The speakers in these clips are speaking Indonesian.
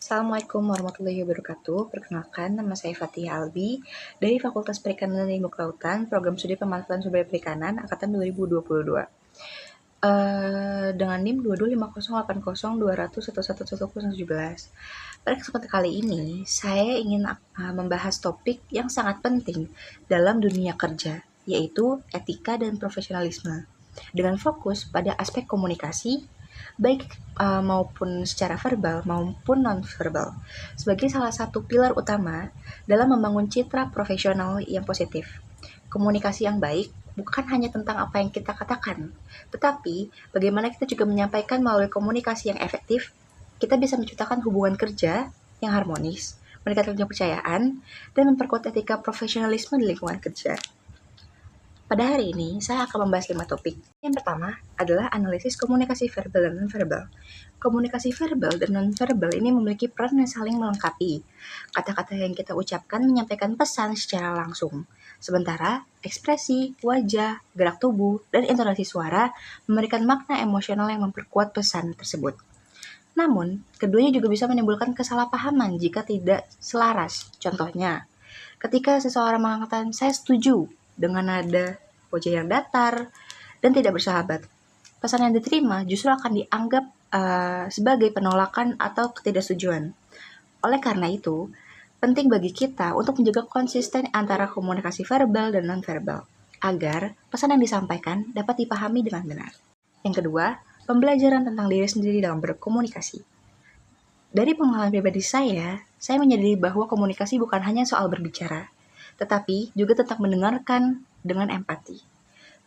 Assalamualaikum warahmatullahi wabarakatuh. Perkenalkan, nama saya Fathia Albi dari Fakultas Perikanan dan Ilmu Kelautan, Program Studi Pemanfaatan Sumber Perikanan, Angkatan 2022. Dengan NIM 225080200111117. Pada kesempatan kali ini, saya ingin membahas topik yang sangat penting dalam dunia kerja, yaitu etika dan profesionalisme, dengan fokus pada aspek komunikasi, baik maupun secara verbal maupun non-verbal, sebagai salah satu pilar utama dalam membangun citra profesional yang positif. Komunikasi yang baik bukan hanya tentang apa yang kita katakan, tetapi bagaimana kita juga menyampaikan melalui komunikasi yang efektif, kita bisa menciptakan hubungan kerja yang harmonis, meningkatkan kepercayaan, dan memperkuat etika profesionalisme di lingkungan kerja. Pada hari ini, saya akan membahas 5 topik. Yang pertama adalah analisis komunikasi verbal dan non-verbal. Komunikasi verbal dan non-verbal ini memiliki peran yang saling melengkapi. Kata-kata yang kita ucapkan menyampaikan pesan secara langsung. Sementara, ekspresi, wajah, gerak tubuh, dan intonasi suara memberikan makna emosional yang memperkuat pesan tersebut. Namun, keduanya juga bisa menimbulkan kesalahpahaman jika tidak selaras. Contohnya, ketika seseorang mengatakan, "Saya setuju," dengan nada wajah yang datar dan tidak bersahabat, pesan yang diterima justru akan dianggap sebagai penolakan atau ketidaksetujuan. Oleh karena itu, penting bagi kita untuk menjaga konsisten antara komunikasi verbal dan non-verbal, agar pesan yang disampaikan dapat dipahami dengan benar. Yang kedua, pembelajaran tentang diri sendiri dalam berkomunikasi. Dari pengalaman pribadi saya menyadari bahwa komunikasi bukan hanya soal berbicara, tetapi juga tentang mendengarkan dengan empati.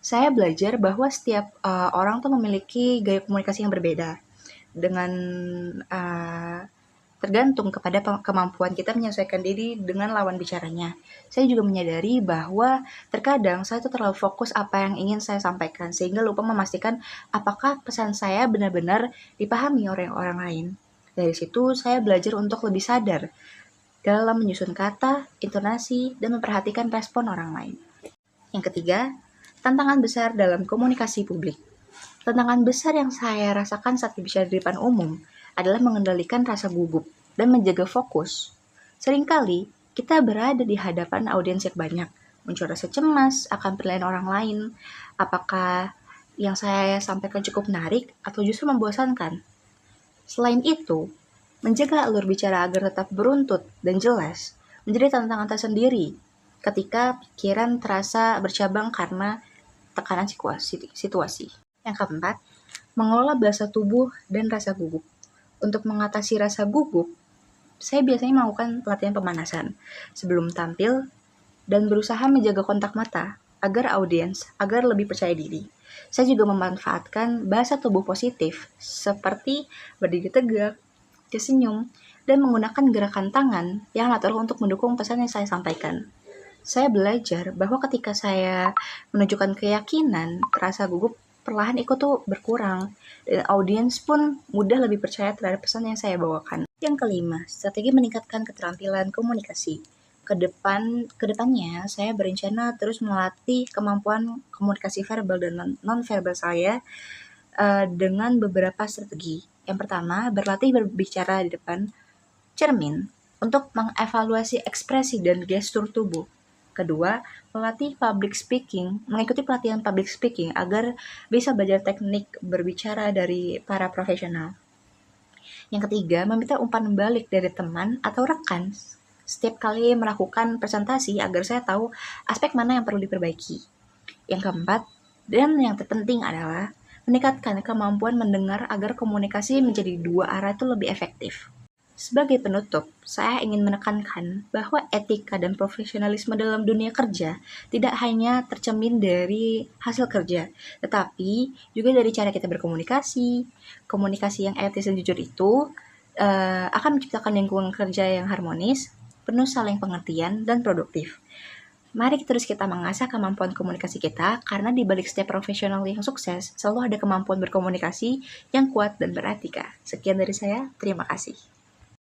Saya belajar bahwa setiap orang tuh memiliki gaya komunikasi yang berbeda, dengan tergantung kepada kemampuan kita menyesuaikan diri dengan lawan bicaranya. Saya juga menyadari bahwa terkadang saya tuh terlalu fokus apa yang ingin saya sampaikan, sehingga lupa memastikan apakah pesan saya benar-benar dipahami oleh orang lain. Dari situ saya belajar untuk lebih sadar dalam menyusun kata, intonasi, dan memperhatikan respon orang lain. Yang ketiga, tantangan besar dalam komunikasi publik. Tantangan besar yang saya rasakan saat berbicara di depan umum adalah mengendalikan rasa gugup dan menjaga fokus. Seringkali, kita berada di hadapan audiens yang banyak, muncul rasa cemas akan penilaian orang lain, apakah yang saya sampaikan cukup menarik atau justru membosankan. Selain itu, menjaga alur bicara agar tetap beruntut dan jelas menjadi tantangan tersendiri ketika pikiran terasa bercabang karena tekanan situasi. Yang keempat, mengelola bahasa tubuh dan rasa gugup. Untuk mengatasi rasa gugup, saya biasanya melakukan pelatihan pemanasan sebelum tampil dan berusaha menjaga kontak mata agar lebih percaya diri. Saya juga memanfaatkan bahasa tubuh positif seperti berdiri tegak, tersenyum, dan menggunakan gerakan tangan yang natural untuk mendukung pesan yang saya sampaikan. Saya belajar bahwa ketika saya menunjukkan keyakinan, rasa gugup perlahan ikut tuh berkurang, dan audiens pun mudah lebih percaya terhadap pesan yang saya bawakan. Yang kelima, strategi meningkatkan keterampilan komunikasi. Kedepannya, saya berencana terus melatih kemampuan komunikasi verbal dan non-verbal saya dengan beberapa strategi. Yang pertama, berlatih berbicara di depan cermin untuk mengevaluasi ekspresi dan gestur tubuh. Kedua, mengikuti pelatihan public speaking agar bisa belajar teknik berbicara dari para profesional. Yang ketiga, meminta umpan balik dari teman atau rekan setiap kali melakukan presentasi agar saya tahu aspek mana yang perlu diperbaiki. Yang keempat, dan yang terpenting adalah meningkatkan kemampuan mendengar agar komunikasi menjadi dua arah itu lebih efektif. Sebagai penutup, saya ingin menekankan bahwa etika dan profesionalisme dalam dunia kerja tidak hanya tercermin dari hasil kerja, tetapi juga dari cara kita berkomunikasi. Komunikasi yang etis dan jujur itu akan menciptakan lingkungan kerja yang harmonis, penuh saling pengertian, dan produktif. Mari terus kita mengasah kemampuan komunikasi kita, karena di balik setiap profesional yang sukses, selalu ada kemampuan berkomunikasi yang kuat dan beretika. Sekian dari saya, terima kasih.